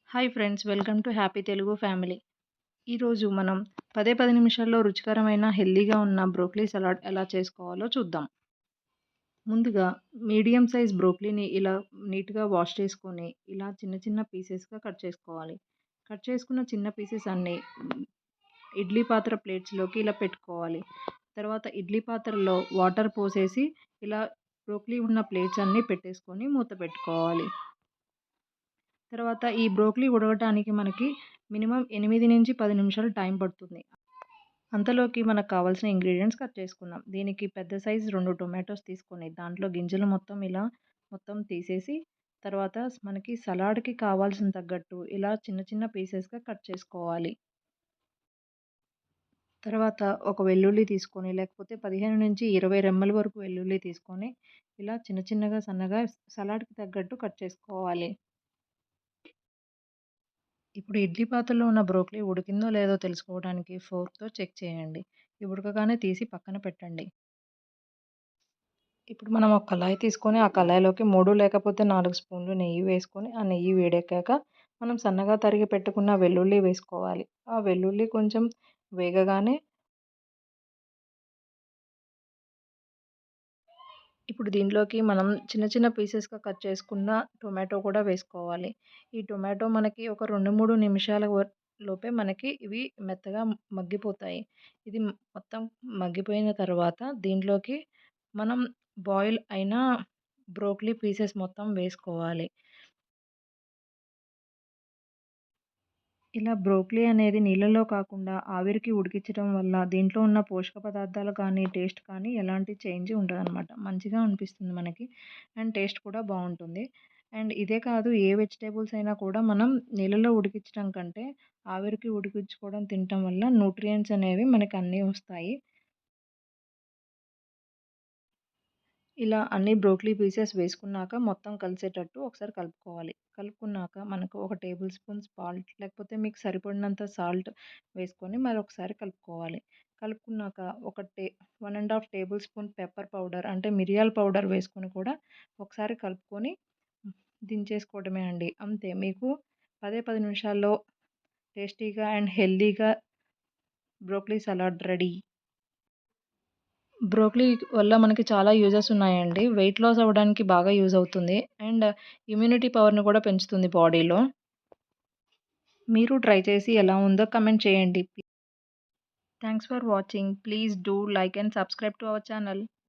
Hi friends, welcome to happy Telugu family. ఈరోజు మనం 10 నిమిషాల్లో రుచికరమైన హెల్తీగా ఉన్న బ్రోకలీ సలాడ్ ఎలా చేసుకోవాలో చూద్దాం. ముందుగా మీడియం సైజ్ బ్రోకలీని ఇలా నీట్‌గా వాష్ చేసుకొని, ఇలా చిన్న చిన్న పీసెస్‌గా కట్ చేసుకోవాలి. కట్ చేసుకున్న చిన్న పీసెస్ అన్నీ ఇడ్లీ పాత్ర ప్లేట్స్‌లోకి ఇలా పెట్టుకోవాలి. తర్వాత ఇడ్లీ పాత్రలో వాటర్ పోసేసి ఇలా బ్రోకలీ ఉన్న ప్లేట్స్ అన్నీ పెట్టేసుకొని మూత పెట్టుకోవాలి. తర్వాత ఈ బ్రోకలీ ఉడకటానికి మనకి మినిమమ్ 8-10 నిమిషాలు టైం పడుతుంది. అంతలోకి మనకు కావాల్సిన ఇంగ్రీడియెంట్స్ కట్ చేసుకుందాం. దీనికి పెద్ద సైజ్ 2 టొమాటోస్ తీసుకొని దాంట్లో గింజలు మొత్తం ఇలా మొత్తం తీసేసి, తర్వాత మనకి సలాడ్‌కి కావాల్సిన తగ్గట్టు ఇలా చిన్న చిన్న పీసెస్‌గా కట్ చేసుకోవాలి. తర్వాత ఒక వెల్లుల్లి తీసుకొని, లేకపోతే 15-20 రెమ్మల వరకు వెల్లుల్లి తీసుకొని ఇలా చిన్న చిన్నగా సన్నగా సలాడ్‌కి తగ్గట్టు కట్ చేసుకోవాలి. ఇప్పుడు ఇడ్లీ పాత్రలో ఉన్న బ్రోకలీ ఉడికిందో లేదో తెలుసుకోవడానికి ఫోర్క్‌తో చెక్ చేయండి. ఉడకగానే తీసి పక్కన పెట్టండి. ఇప్పుడు మనం ఒక కళాయి తీసుకొని, ఆ కళాయిలోకి 3 లేకపోతే 4 స్పూన్లు నెయ్యి వేసుకొని, ఆ నెయ్యి వేడెక్కాక మనం సన్నగా తరిగి పెట్టుకున్న వెల్లుల్లి వేసుకోవాలి. ఆ వెల్లుల్లి కొంచెం వేగగానే ఇప్పుడు దీంట్లోకి మనం చిన్న చిన్న పీసెస్‌గా కట్ చేసుకున్న టొమాటో కూడా వేసుకోవాలి. ఈ టొమాటో మనకి ఒక 2, 3 నిమిషాల లోపే మనకి ఇవి మెత్తగా మగ్గిపోతాయి. ఇది మొత్తం మగ్గిపోయిన తర్వాత దీంట్లోకి మనం బాయిల్ అయిన బ్రోకలీ పీసెస్ మొత్తం వేసుకోవాలి. ఇలా బ్రోకలీ అనేది నీళ్ళలో కాకుండా ఆవిరికి ఉడికించడం వల్ల దీంట్లో ఉన్న పోషక పదార్థాలు కానీ, టేస్ట్ కానీ ఎలాంటి చేంజ్ ఉండదనమాట. మంచిగా అనిపిస్తుంది మనకి. అండ్ టేస్ట్ కూడా బావుంటుంది. అండ్ ఇదే కాదు, ఏ వెజిటబుల్స్ అయినా కూడా మనం నీళ్ళలో ఉడికించడం కంటే ఆవిరికి ఉడికించుకోవడం తినటం వల్ల న్యూట్రియంట్స్ అనేవి మనకు అన్నీ వస్తాయి. ఇలా అన్ని బ్రోకలీ పీసెస్ వేసుకున్నాక మొత్తం కలిసేటట్టు ఒకసారి కలుపుకోవాలి. కలుపుకున్నాక మనకు ఒక టేబుల్ స్పూన్ సాల్ట్, లేకపోతే మీకు సరిపడినంత సాల్ట్ వేసుకొని మరొకసారి కలుపుకోవాలి. కలుపుకున్నాక 1 ½ టేబుల్ స్పూన్ పెప్పర్ పౌడర్ అంటే మిరియాల పౌడర్ వేసుకొని కూడా ఒకసారి కలుపుకొని దించేసుకోవడమే అండి. అంతే, మీకు 10 నిమిషాల్లో టేస్టీగా అండ్ హెల్తీగా బ్రోకలీ సలాడ్ రెడీ. బ్రోకలీ వల్ల మనకి చాలా యూజెస్ ఉన్నాయండి. వెయిట్ లాస్ అవ్వడానికి బాగా యూజ్ అవుతుంది. అండ్ ఇమ్యూనిటీ పవర్‌ని కూడా పెంచుతుంది బాడీలో. మీరు ట్రై చేసి ఎలా ఉందో కామెంట్ చేయండి. Thanks for watching. Please do like and subscribe to our channel.